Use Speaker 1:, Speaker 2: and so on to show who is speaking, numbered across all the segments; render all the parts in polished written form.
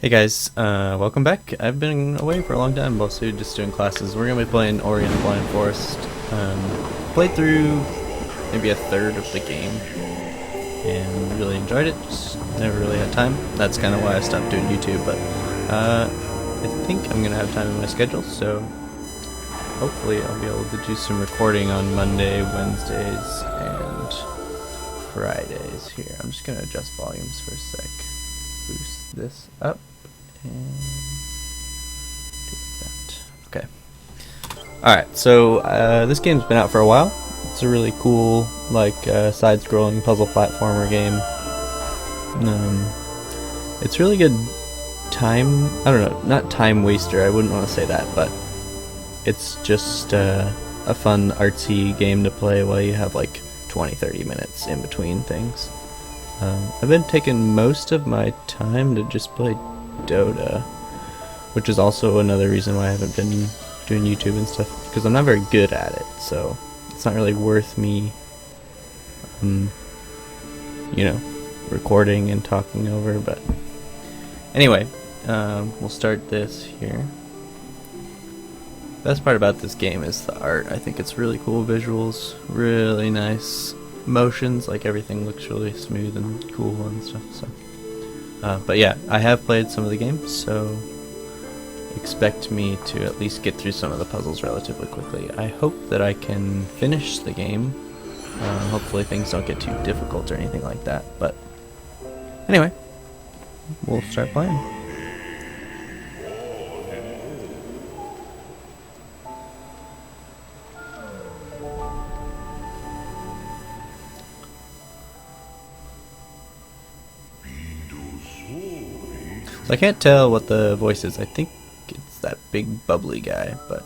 Speaker 1: Hey guys, welcome back. I've been away for a long time, mostly just doing classes. We're gonna be playing Ori and the Blind Forest. Played through maybe a third of the game and really enjoyed it. Just never really had time. That's kind of why I stopped doing YouTube, but I think I'm gonna have time in my schedule, so hopefully I'll be able to do some recording on Monday, Wednesdays, and Fridays here. I'm just gonna adjust volumes for a sec. Boost this up and do that. Okay. Alright, so this game's been out for a while. It's a really cool, like, side-scrolling puzzle platformer game. It's really good time, I don't know, not time waster, I wouldn't want to say that, but it's just a fun artsy game to play while you have like 20-30 minutes in between things. I've been taking most of my time to just play Dota, which is also another reason why I haven't been doing YouTube and stuff, because I'm not very good at it, so it's not really worth me, you know, recording and talking over. But anyway, we'll start this here. Best part about this game is the art. I think it's really cool visuals, really nice motions, like everything looks really smooth and cool and stuff. So but yeah, I have played some of the games, so expect me to at least get through some of the puzzles relatively quickly. I hope that I can finish the game. Hopefully things don't get too difficult or anything like that, but anyway, we'll start playing. So I can't tell what the voice is. I think it's that big bubbly guy, but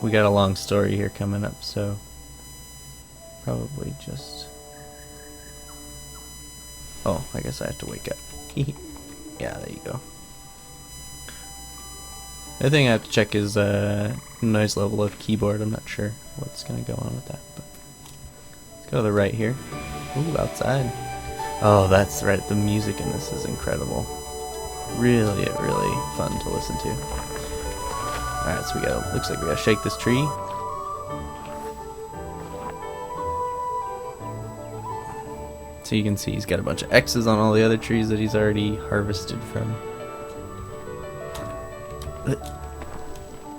Speaker 1: we got a long story here coming up, so probably just... Oh, I guess I have to wake up. Yeah, there you go. The other thing I have to check is noise level of keyboard. I'm not sure what's gonna go on with that, but let's go to the right here. Ooh, outside. Oh, that's right. The music in this is incredible. Really fun to listen to. Alright, so looks like we gotta shake this tree. So you can see he's got a bunch of X's on all the other trees that he's already harvested from.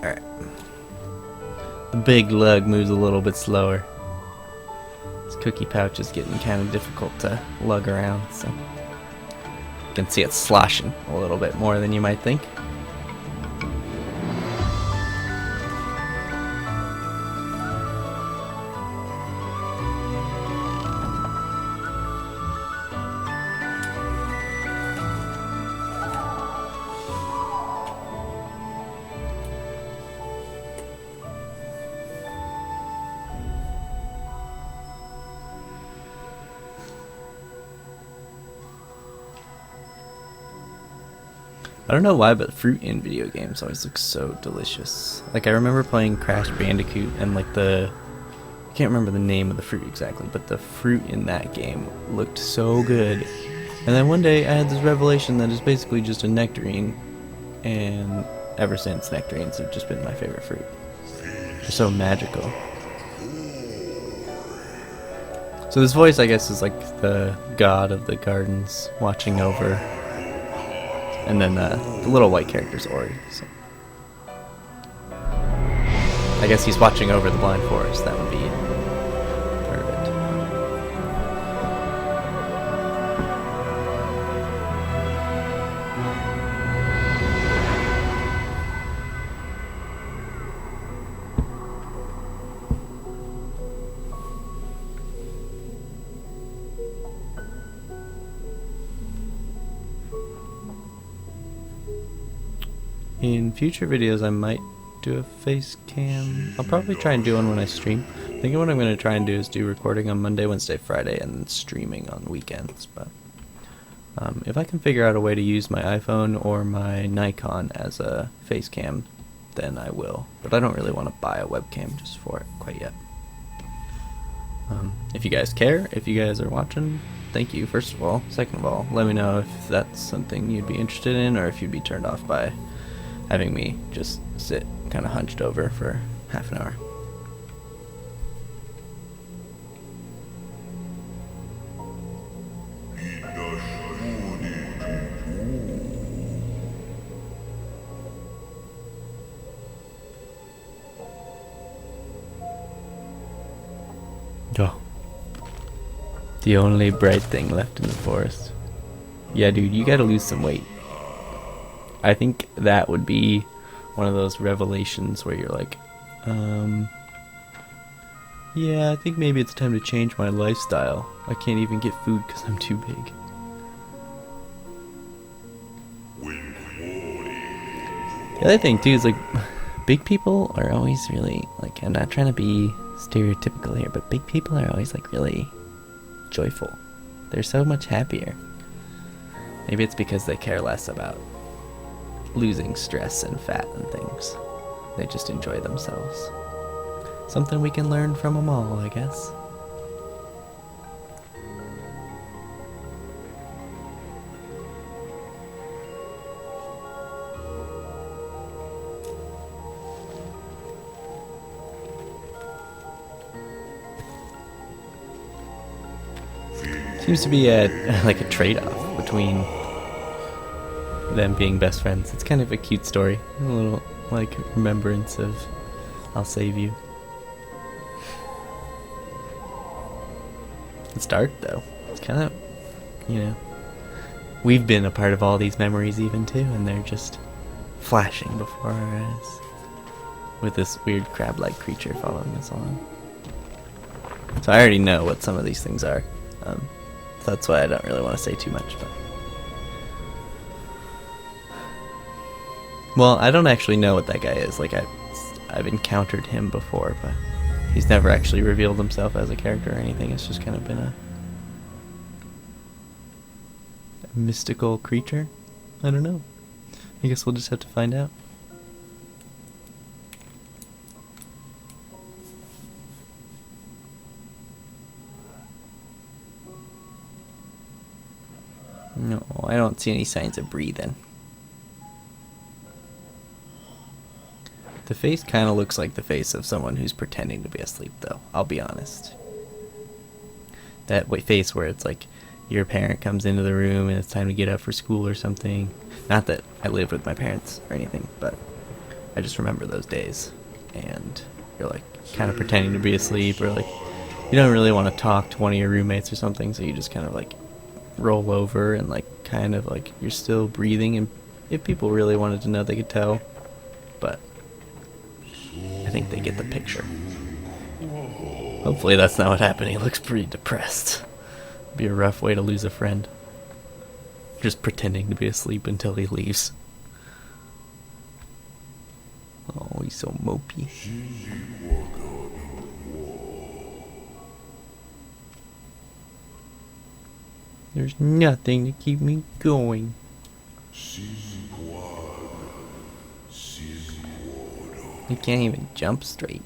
Speaker 1: Alright. The big lug moves a little bit slower. This cookie pouch is getting kind of difficult to lug around, so you can see it sloshing a little bit more than you might think. I don't know why, but fruit in video games always looks so delicious. Like, I remember playing Crash Bandicoot and like I can't remember the name of the fruit exactly, but the fruit in that game looked so good. And then one day I had this revelation that it's basically just a nectarine, and ever since, nectarines have just been my favorite fruit. They're so magical. So this voice, I guess, is like the god of the gardens watching over. And then the little white character's Ori. So I guess he's watching over the blind forest. That would be part of it. In future videos, I might do a face cam. I'll probably try and do one when I stream. I think what I'm going to try and do is do recording on Monday, Wednesday, Friday, and then streaming on weekends. But if I can figure out a way to use my iPhone or my Nikon as a face cam, then I will. But I don't really want to buy a webcam just for it quite yet. If you guys care, if you guys are watching, thank you, first of all. Second of all, let me know if that's something you'd be interested in, or if you'd be turned off by having me just sit kind of hunched over for half an hour. Oh. The only bright thing left in the forest. Yeah, dude, you gotta lose some weight. I think that would be one of those revelations where you're like, yeah, I think maybe it's time to change my lifestyle. I can't even get food because I'm too big. The other thing, too, is like, big people are always really, like, I'm not trying to be stereotypical here, but big people are always, like, really joyful. They're so much happier. Maybe it's because they care less about losing stress and fat and things. They just enjoy themselves. Something we can learn from them all, I guess. Seems to be like a trade-off between them being best friends. It's kind of a cute story. A little, like, remembrance of I'll save you. It's dark, though. It's kind of, you know, we've been a part of all these memories even, too, and they're just flashing before our eyes with this weird crab-like creature following us along. So I already know what some of these things are. That's why I don't really want to say too much, but... Well, I don't actually know what that guy is. Like, I've encountered him before, but he's never actually revealed himself as a character or anything. It's just kind of been a mystical creature. I don't know. I guess we'll just have to find out. No, I don't see any signs of breathing. The face kind of looks like the face of someone who's pretending to be asleep, though. I'll be honest. That face where it's like your parent comes into the room and it's time to get up for school or something. Not that I lived with my parents or anything, but I just remember those days. And you're like kind of pretending to be asleep, or like you don't really want to talk to one of your roommates or something, so you just kind of like roll over and like kind of like you're still breathing, and if people really wanted to know they could tell, but I think they get the picture. Hopefully that's not what happened. He looks pretty depressed. It'd be a rough way to lose a friend, just pretending to be asleep until he leaves. Oh, he's so mopey. There's nothing to keep me going. I can't even jump straight.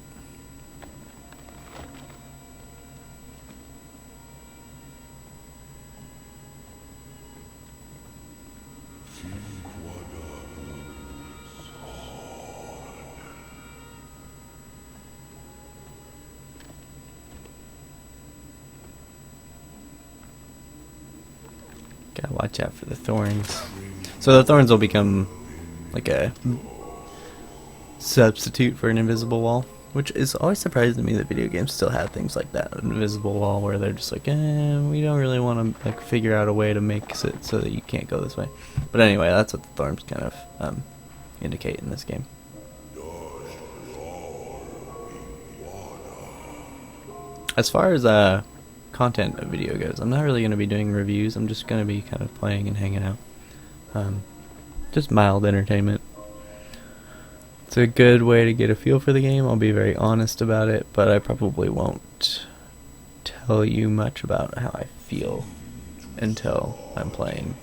Speaker 1: Gotta watch out for the thorns. So the thorns will become like a substitute for an invisible wall, which is always surprising to me that video games still have things like that, an invisible wall where they're just like, we don't really want to like figure out a way to make it so that you can't go this way. But anyway, that's what the thorns kind of indicate in this game. As far as content of video goes, I'm not really going to be doing reviews. I'm just going to be kind of playing and hanging out. Just mild entertainment. It's a good way to get a feel for the game. I'll be very honest about it, but I probably won't tell you much about how I feel until I'm playing.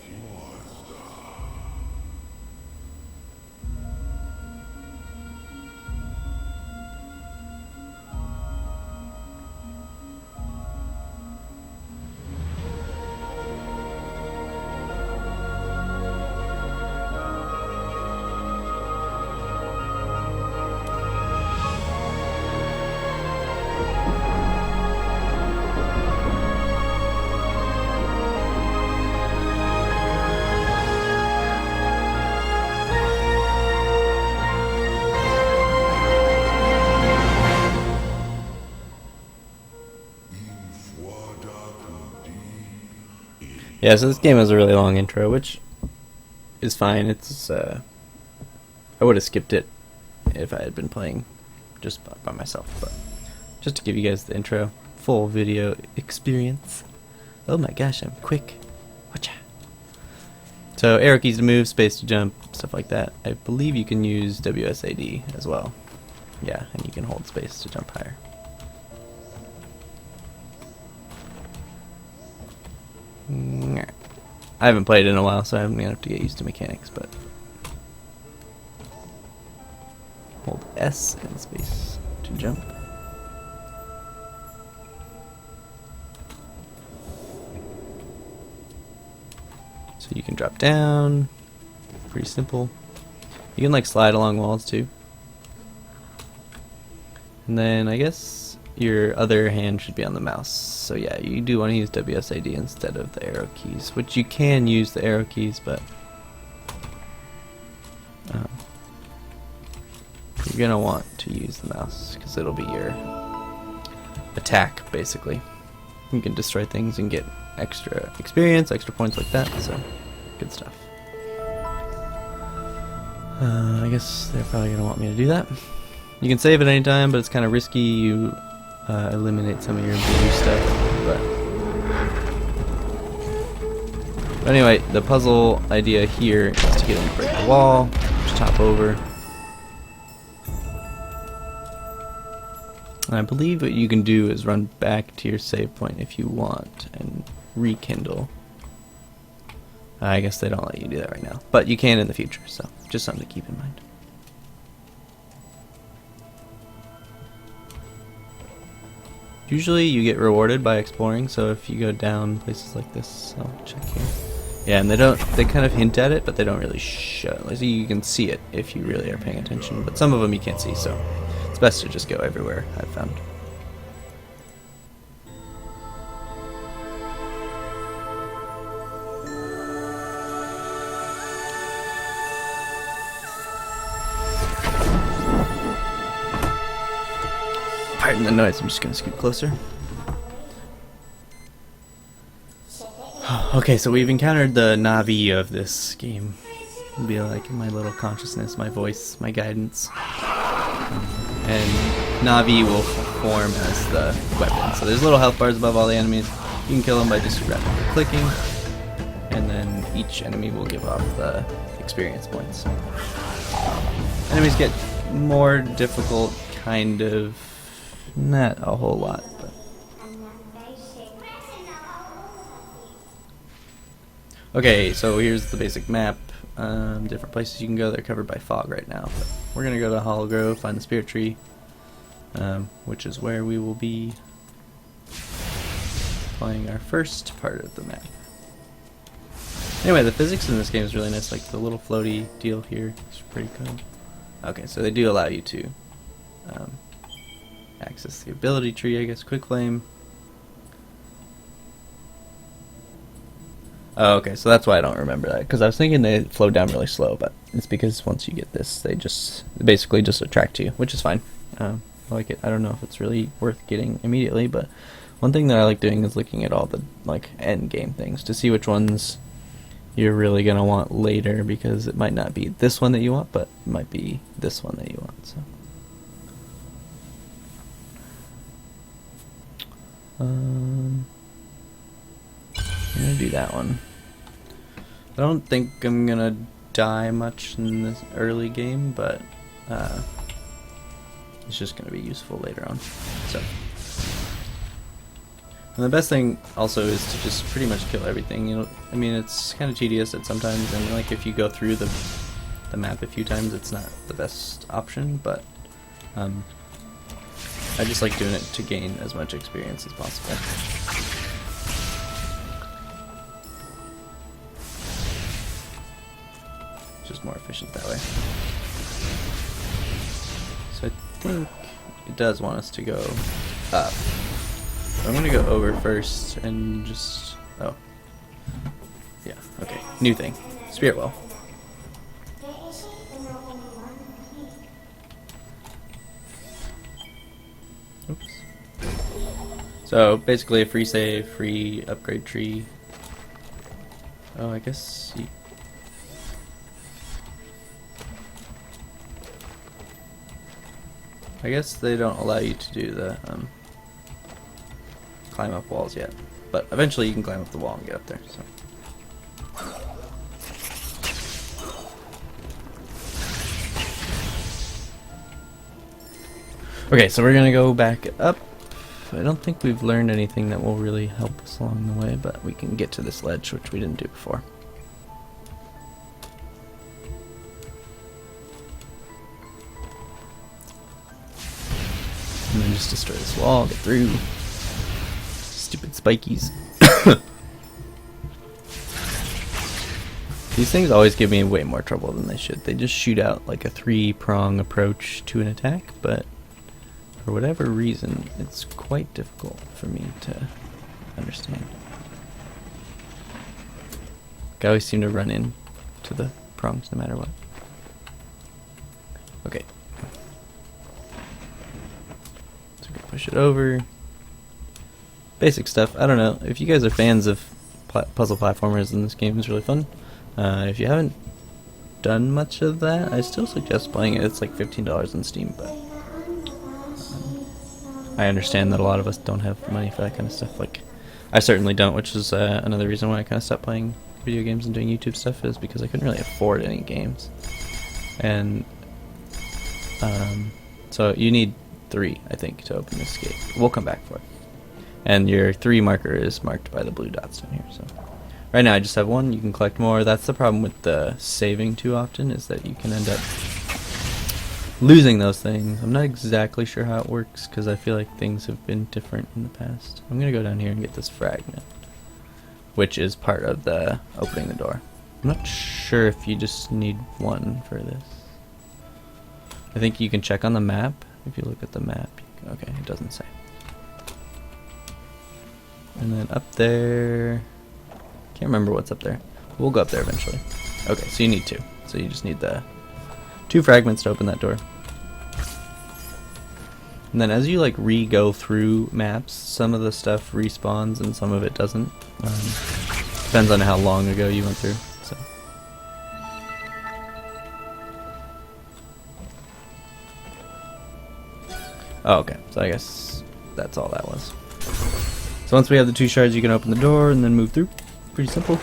Speaker 1: Yeah, so this game has a really long intro, which is fine. It's I would have skipped it if I had been playing just by myself, but just to give you guys the intro, full video experience. Oh my gosh, I'm quick. Watcha. So arrow keys to move, space to jump, stuff like that. I believe you can use WSAD as well. Yeah, and you can hold space to jump higher. I haven't played in a while, so I'm gonna have to get used to mechanics, but hold S and space to jump. So you can drop down, pretty simple. You can like slide along walls too. And then I guess your other hand should be on the mouse. So yeah, you do want to use WSAD instead of the arrow keys, which you can use the arrow keys, but you're gonna want to use the mouse because it'll be your attack basically. You can destroy things and get extra experience, extra points like that, so good stuff. I guess they're probably gonna want me to do that. You can save at any time, but it's kind of risky. You eliminate some of your blue stuff, but anyway, the puzzle idea here is to get him to break the wall, just hop over. And I believe what you can do is run back to your save point if you want and rekindle. I guess they don't let you do that right now, but you can in the future, so just something to keep in mind. Usually you get rewarded by exploring, so if you go down places like this, I'll check here. Yeah, and they kind of hint at it, but they don't really show. Like, you can see it if you really are paying attention, but some of them you can't see, so it's best to just go everywhere, I've found. Pardon the noise, I'm just gonna scoot closer. Okay, so we've encountered the Navi of this game. It'll be like my little consciousness, my voice, my guidance. And Navi will form as the weapon. So there's little health bars above all the enemies. You can kill them by just rapidly clicking. And then each enemy will give off the experience points. Enemies get more difficult, kind of. Not a whole lot, but okay, so here's the basic map. Different places you can go. They're covered by fog right now, but we're gonna go to Hollow Grove, find the spirit tree, which is where we will be playing our first part of the map. Anyway, the physics in this game is really nice. Like the little floaty deal here is pretty cool. Okay, so they do allow you to access the ability tree, I guess. Quick flame. Oh, okay, so that's why I don't remember that, because I was thinking they flow down really slow, but it's because once you get this, they basically just attract you, which is fine. I like it. I don't know if it's really worth getting immediately, but one thing that I like doing is looking at all the like end game things to see which ones you're really gonna want later, because it might not be this one that you want, but it might be this one that you want. So. I'm gonna do that one. I don't think I'm gonna die much in this early game, but it's just gonna be useful later on. So, and the best thing also is to just pretty much kill everything. You know, I mean, it's kind of tedious at sometimes, and like if you go through the map a few times, it's not the best option, but I just like doing it to gain as much experience as possible. Just more efficient that way. So I think it does want us to go up. So I'm gonna go over first and just, oh. Yeah, okay, new thing. Spirit well. Oops. So basically a free save, free upgrade tree, Oh, I guess you... I guess they don't allow you to do the climb up walls yet, but eventually you can climb up the wall and get up there. So. Okay, so we're gonna go back up. I don't think we've learned anything that will really help us along the way, but we can get to this ledge, which we didn't do before. And then just destroy this wall, get through. Stupid spikies. These things always give me way more trouble than they should. They just shoot out like a 3-prong approach to an attack, but for whatever reason, it's quite difficult for me to understand. I always seem to run in to the prongs no matter what. Okay. So we're gonna push it over. Basic stuff. I don't know. If you guys are fans of puzzle platformers, then this game is really fun. If you haven't done much of that, I still suggest playing it. It's like $15 on Steam, but I understand that a lot of us don't have money for that kind of stuff. Like, I certainly don't, which is another reason why I kind of stopped playing video games and doing YouTube stuff, is because I couldn't really afford any games. And so you need 3, I think, to open this gate. We'll come back for it. And your 3 marker is marked by the blue dots down here. So right now I just have 1. You can collect more. That's the problem with the saving too often, is that you can end up losing those things. I'm not exactly sure how it works, because I feel like things have been different in the past. I'm gonna go down here and get this fragment, which is part of the opening the door. I'm not sure if you just need 1 for this. I think you can check on the map. If you look at the map, okay, it doesn't say. And then up there, can't remember what's up there. We'll go up there eventually. Okay, so you need 2. So you just need the 2 fragments to open that door. And then as you like re-go through maps, some of the stuff respawns and some of it doesn't. Depends on how long ago you went through. So. Oh, okay. So I guess that's all that was. So once we have the 2 shards, you can open the door and then move through. Pretty simple.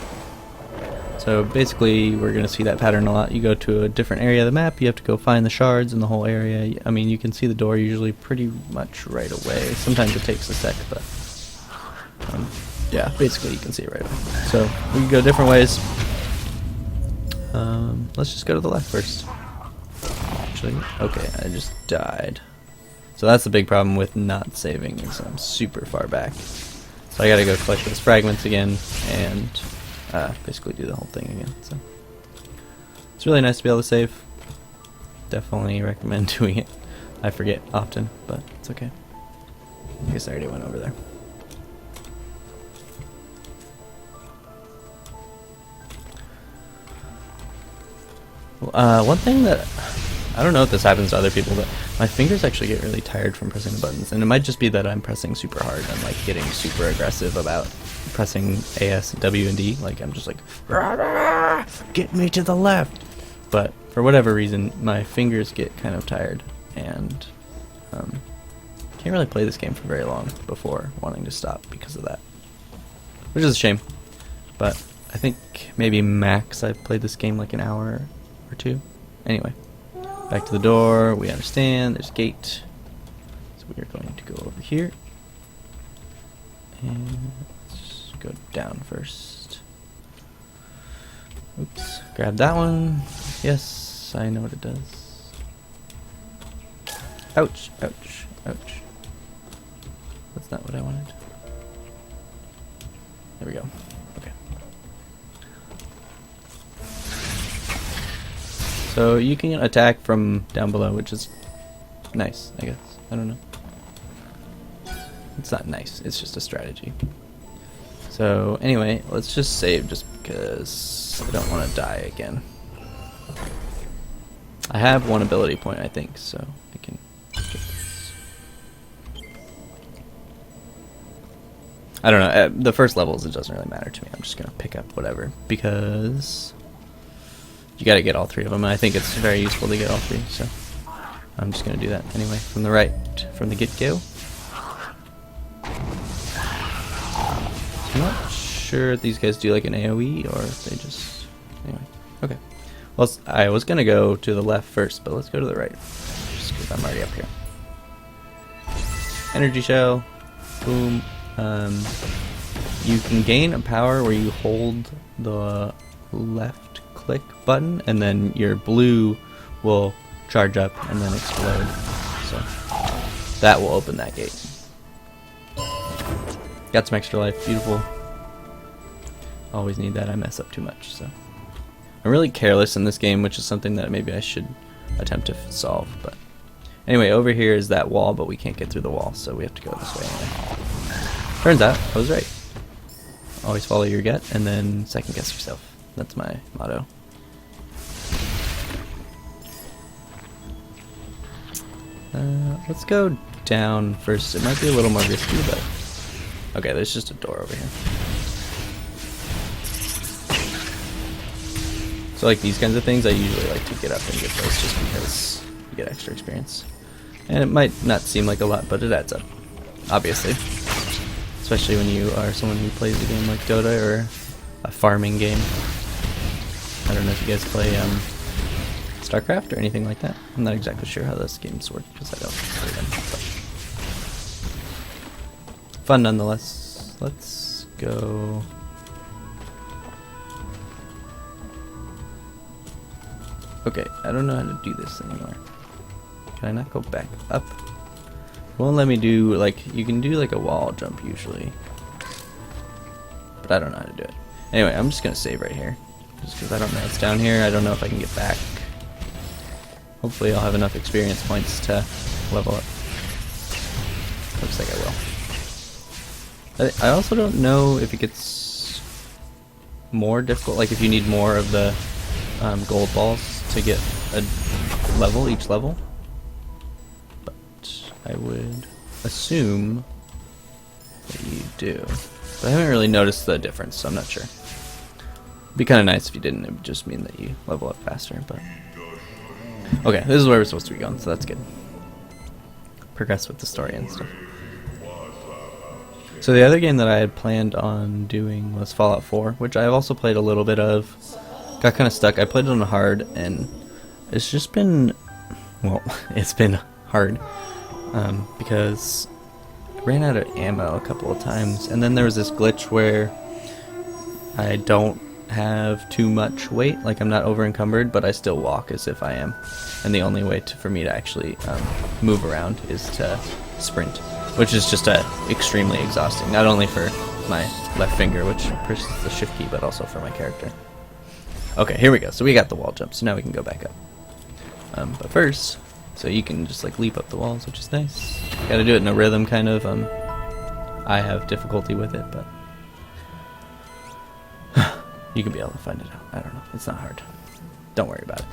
Speaker 1: So basically, we're going to see that pattern a lot. You go to a different area of the map, you have to go find the shards in the whole area. I mean, you can see the door usually pretty much right away. Sometimes it takes a sec, but yeah, basically you can see it right away. So we can go different ways. Let's just go to the left first. Actually, okay, I just died. So that's the big problem with not saving, is I'm super far back. So I gotta go collect those fragments again and basically do the whole thing again. So it's really nice to be able to save. Definitely recommend doing it. I forget often, but it's okay. I guess I already went over there. One thing that I don't know if this happens to other people, but my fingers actually get really tired from pressing the buttons, and it might just be that I'm pressing super hard and like getting super aggressive about pressing A, S, W, and D. Like I'm just like, rah, rah, get me to the left. But for whatever reason, my fingers get kind of tired, and can't really play this game for very long before wanting to stop because of that, which is a shame. But I think maybe max I've played this game like an hour or 2. Anyway. Back to the door, we understand, there's a gate. So we are going to go over here. And let's go down first. Oops, grab that one. Yes, I know what it does. Ouch, ouch, ouch. That's not what I wanted. There we go. Okay. So you can attack from down below, which is nice, I guess. I don't know. It's not nice, it's just a strategy. So anyway, let's just save just because I don't want to die again. I have 1 ability point, I think, so I can get this. I don't know. At the first levels, it doesn't really matter to me. I'm just gonna pick up whatever because you got to get all three of them. And I think it's very useful to get all three. So I'm just gonna do that anyway. From the right, from the get-go. I'm not sure if these guys do like an AoE or if they just anyway. Okay. Well, I was gonna go to the left first, but let's go to the right. Just because I'm already up here. Energy shell. Boom. You can gain a power where you hold the left click button and then your blue will charge up and then explode. So that will open that gate. Got some extra life. Beautiful. Always need that. I mess up too much. So I'm really careless in this game, which is something that maybe I should attempt to solve. But anyway, over here is that wall, but we can't get through the wall, so we have to go this way anyway. Turns out I was right. Always follow your gut and then second guess yourself. That's my motto. Let's go down first. It might be a little more risky, but okay, there's just a door over here. So like these kinds of things, I usually like to get up and get those just because you get extra experience. And it might not seem like a lot, but it adds up, obviously. Especially when you are someone who plays a game like Dota or a farming game. I don't know if you guys play StarCraft or anything like that. I'm not exactly sure how those games work because I don't play them. But fun nonetheless. Let's go. Okay, I don't know how to do this anymore. Can I not go back up? It won't let me do, like, you can do like a wall jump usually. But I don't know how to do it. Anyway, I'm just gonna save right here. Just because I don't know it's down here. I don't know if I can get back. Hopefully I'll have enough experience points to level up. Looks like I will. I also don't know if it gets more difficult, like if you need more of the gold balls to get a level, each level. But I would assume that you do. But I haven't really noticed the difference, so I'm not sure. It'd be kind of nice if you didn't. It would just mean that you level up faster, but... Okay, this is where we're supposed to be going, so that's good. Progress with the story and stuff. So the other game that I had planned on doing was Fallout 4, which I've also played a little bit of. Got kind of stuck. I played it on hard, and it's just been... Well, it's been hard. Because I ran out of ammo a couple of times, and then there was this glitch where I don't have too much weight, like I'm not over encumbered, but I still walk as if I am, and the only way for me to actually move around is to sprint, which is just extremely exhausting, not only for my left finger, which presses the shift key, but also for my character. Okay, here we go. So we got the wall jump, so now we can go back up. But first, so you can just like leap up the walls, which is nice. Gotta do it in a rhythm, kind of. I have difficulty with it, but you can be able to find it out. I don't know. It's not hard. Don't worry about it.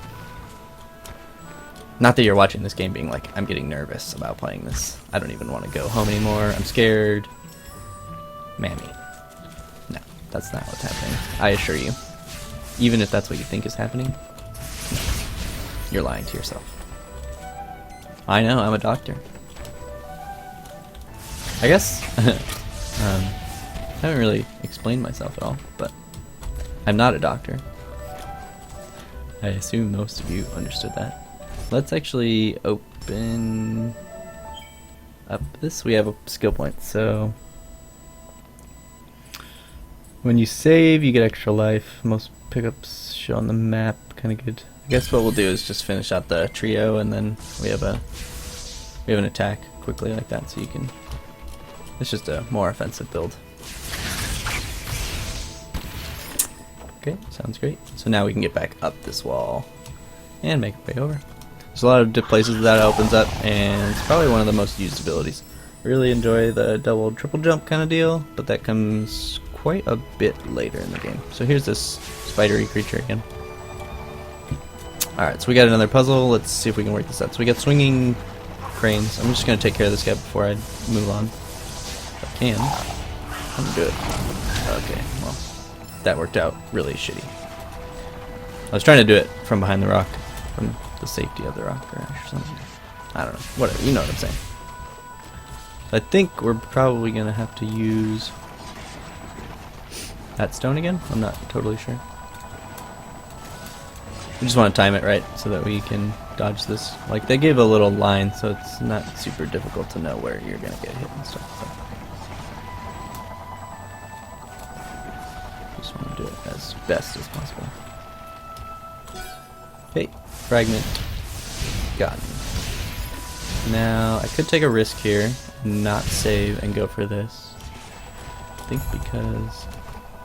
Speaker 1: Not that you're watching this game being like, I'm getting nervous about playing this. I don't even want to go home anymore. I'm scared. Mammy. No, that's not what's happening. I assure you. Even if that's what you think is happening, no, you're lying to yourself. I know, I'm a doctor. I guess I haven't really explained myself at all, but I'm not a doctor. I assume most of you understood that. Let's actually open up this. We have a skill point, so when you save, you get extra life. Most pickups show on the map, kind of good. I guess what we'll do is just finish out the trio, and then we have an attack quickly like that, so you can. It's just a more offensive build. Okay, sounds great. So now we can get back up this wall and make our way over. There's a lot of places that opens up, and it's probably one of the most used abilities. Really enjoy the double, triple jump kind of deal, but that comes quite a bit later in the game. So here's this spidery creature again. Alright, so we got another puzzle. Let's see if we can work this out. So we got swinging cranes. I'm just going to take care of this guy before I move on. If I can. I'm good. Okay, well, that worked out really shitty. I was trying to do it from behind the rock, from the safety of the rock or something. I don't know. Whatever, you know what I'm saying. I think we're probably gonna have to use that stone again. I'm not totally sure. We just want to time it right so that we can dodge this. Like, they gave a little line, so it's not super difficult to know where you're gonna get hit and stuff. So. Just want to do it as best as possible. Okay, fragment gotten. Now I could take a risk here, not save, and go for this. I think because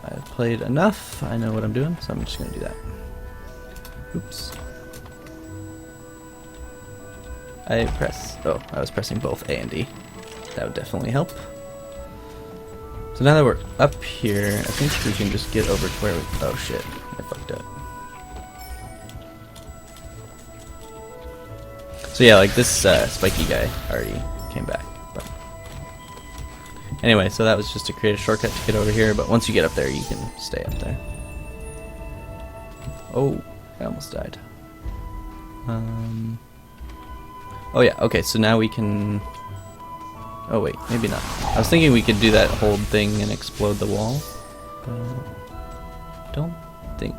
Speaker 1: I've played enough, I know what I'm doing, so I'm just gonna do that. Oops. I was pressing both A and D. That would definitely help. So now that we're up here, I think we can just get over to where we... Oh shit, I fucked up. So yeah, like this spiky guy already came back. But anyway, so that was just to create a shortcut to get over here, but once you get up there, you can stay up there. Oh, I almost died. Oh yeah, okay, so now we can... Oh wait, maybe not. I was thinking we could do that whole thing and explode the wall. Don't think...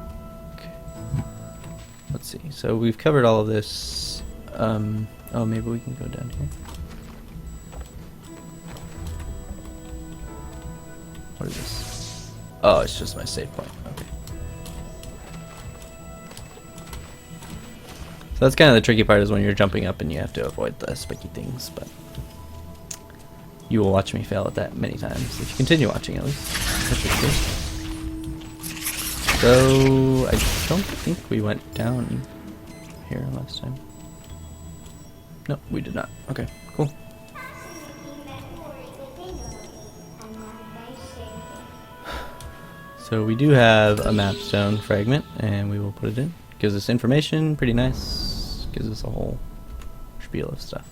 Speaker 1: Let's see, so we've covered all of this. Oh, maybe we can go down here. What is this? Oh, it's just my save point. Okay. So that's kind of the tricky part, is when you're jumping up and you have to avoid the spiky things, but you will watch me fail at that many times, if you continue watching at least. That's good. So, I don't think we went down here last time. No, we did not. Okay, cool. So we do have a map stone fragment, and we will put it in. Gives us information, pretty nice. Gives us a whole spiel of stuff.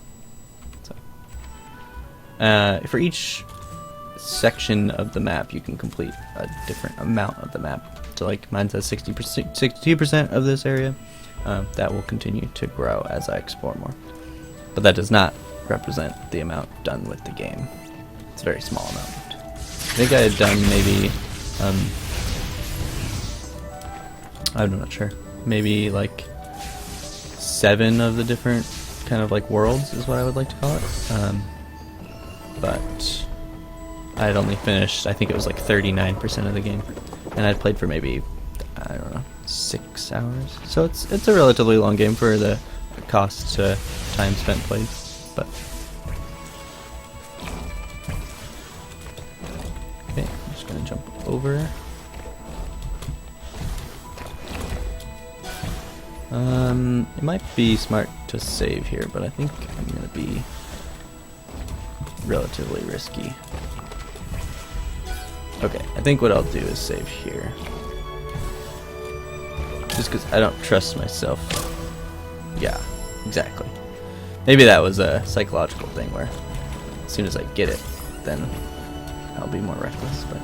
Speaker 1: So, for each section of the map, you can complete a different amount of the map. So like mine says 60%, 62% of this area. That will continue to grow as I explore more. But that does not represent the amount done with the game. It's a very small amount. I think I had done maybe, I'm not sure, maybe like 7 of the different kind of like worlds is what I would like to call it. But I had only finished, I think it was like 39% of the game. And I'd played for maybe, I don't know, 6 hours. So it's a relatively long game for the cost to time spent played, but okay, I'm just gonna jump over. It might be smart to save here, but I think I'm gonna be relatively risky. Okay, I think what I'll do is save here, just because I don't trust myself. Yeah, exactly. Maybe that was a psychological thing where as soon as I get it, then I'll be more reckless. But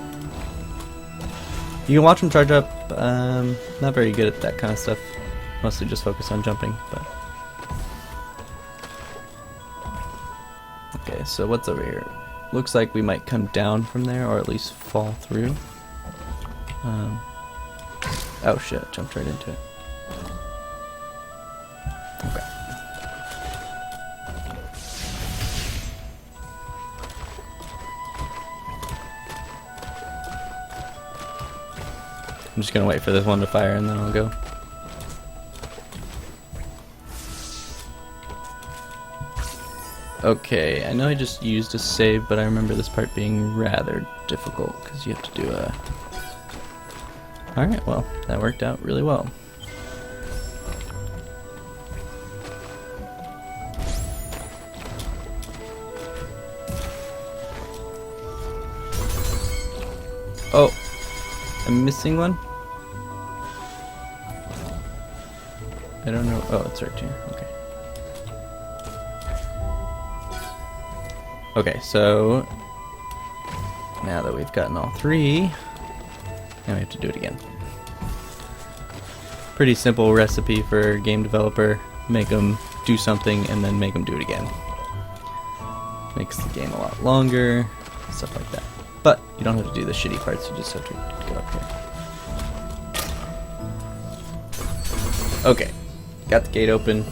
Speaker 1: you can watch them charge up. Not very good at that kind of stuff. Mostly just focus on jumping. But okay, so what's over here? Looks like we might come down from there, or at least fall through. Oh shit! Jumped right into it. Okay. I'm just gonna wait for this one to fire and then I'll go. Okay, I know I just used a save, but I remember this part being rather difficult because you have to do a... Alright, well, that worked out really well. Oh, I'm missing one? I don't know. Oh, it's right here. Okay. Okay, so now that we've gotten all 3, now we have to do it again. Pretty simple recipe for a game developer. Make them do something and then make them do it again. Makes the game a lot longer, stuff like that. But you don't have to do the shitty parts, you just have to go up here. Okay, got the gate open.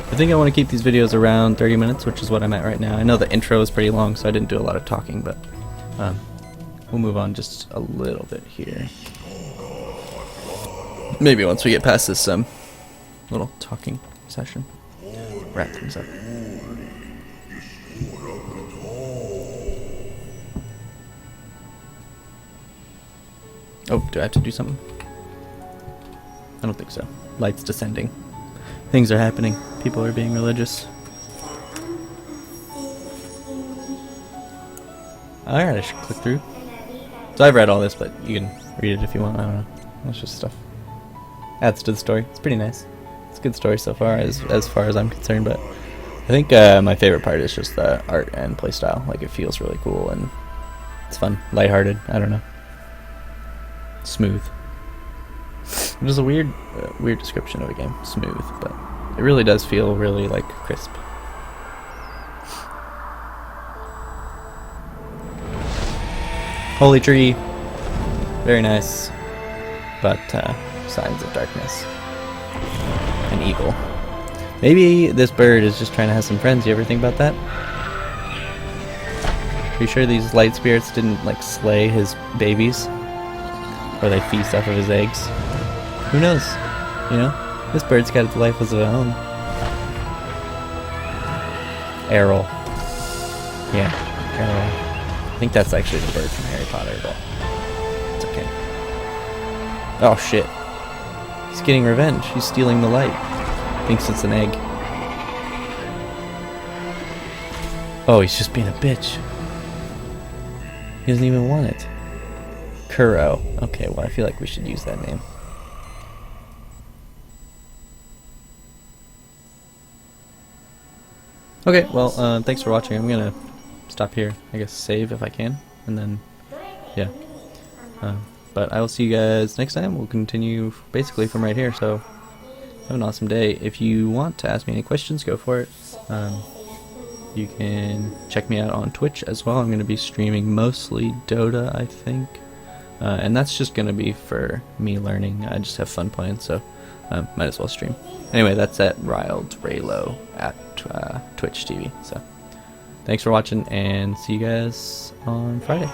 Speaker 1: I think I want to keep these videos around 30 minutes, which is what I'm at right now. I know the intro is pretty long, so I didn't do a lot of talking, but we'll move on just a little bit here. Maybe once we get past this little talking session, wrap things up. Oh, do I have to do something? I don't think so. Light's descending. Things are happening. People are being religious. Alright, I should click through. So I've read all this, but you can read it if you want. I don't know. That's just stuff. Adds to the story. It's pretty nice. It's a good story so far, as far as I'm concerned, but I think my favorite part is just the art and playstyle. Like, it feels really cool and it's fun. Lighthearted. I don't know. Smooth. It is a weird description of a game. Smooth, but it really does feel really, like, crisp. Holy tree. Very nice. But, signs of darkness. And evil. Maybe this bird is just trying to have some friends. You ever think about that? Are you sure these light spirits didn't, like, slay his babies? Or they feast off of his eggs? Who knows? You know? This bird's got its life of its own. Errol. Yeah, Errol. I think that's actually the bird from Harry Potter, but it's okay. Oh shit. He's getting revenge. He's stealing the light. Thinks it's an egg. Oh, he's just being a bitch. He doesn't even want it. Kuro. Okay, well, I feel like we should use that name. Okay, well, thanks for watching. I'm gonna stop here. I guess save if I can, and then, yeah. But I will see you guys next time. We'll continue basically from right here, so have an awesome day. If you want to ask me any questions, go for it. You can check me out on Twitch as well. I'm going to be streaming mostly Dota, I think. And that's just going to be for me learning. I just have fun playing, so might as well stream. Anyway, that's at Riled, Raelo at Twitch TV. So thanks for watching, and see you guys on Friday.